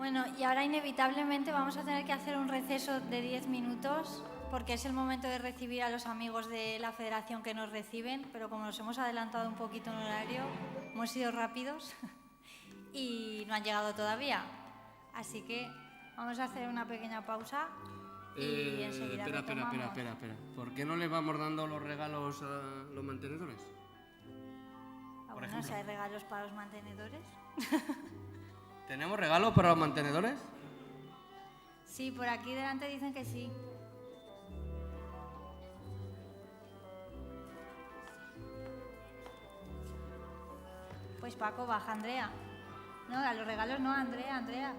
Bueno, y ahora inevitablemente vamos a tener que hacer un receso de 10 minutos porque es el momento de recibir a los amigos de la federación que nos reciben, pero como nos hemos adelantado un poquito en horario, hemos sido rápidos y no han llegado todavía. Así que vamos a hacer una pequeña pausa y enseguida retomamos. Espera. ¿Por qué no le vamos dando los regalos a los mantenedores? Bueno, si hay regalos para los mantenedores. ¿Tenemos regalos para los mantenedores? Sí, por aquí delante dicen que sí. Pues Paco, baja Andrea. No, a los regalos no, Andrea.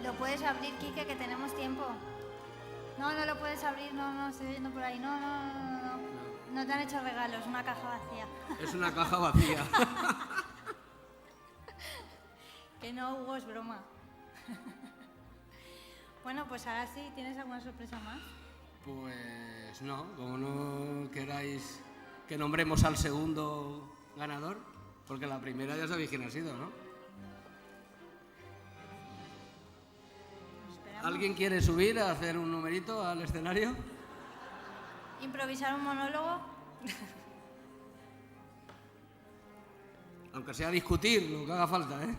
¿Lo puedes abrir, Quique, que tenemos tiempo? No lo puedes abrir, no, estoy viendo por ahí. No. No te han hecho regalos, una caja vacía. Es una caja vacía. Que no, Hugo, es broma. Bueno, pues ahora sí, ¿tienes alguna sorpresa más? Pues no, como no queráis que nombremos al segundo ganador, porque la primera ya sabéis quién ha sido, ¿no? ¿Alguien quiere subir a hacer un numerito al escenario? ¿Improvisar un monólogo? Aunque sea discutir, lo que haga falta, ¿eh?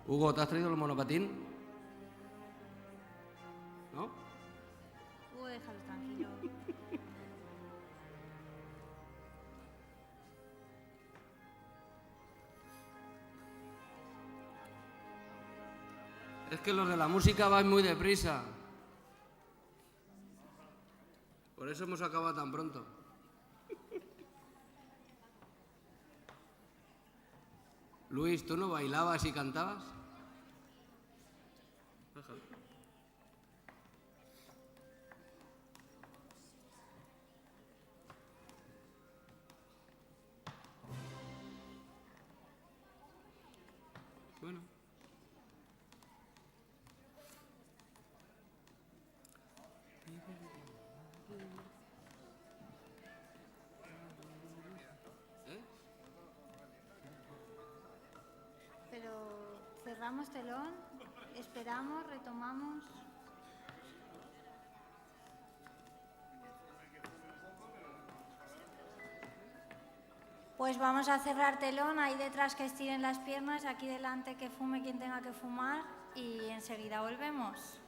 Hugo, ¿te has traído el monopatín? ¿No? Hugo, déjalo tranquilo. Es que los de la música van muy deprisa. Por eso hemos acabado tan pronto. Luis, ¿tú no bailabas y cantabas? Bueno. Pero cerramos telón, esperamos, retomamos. Pues vamos a cerrar telón, ahí detrás que estiren las piernas, aquí delante que fume quien tenga que fumar y enseguida volvemos.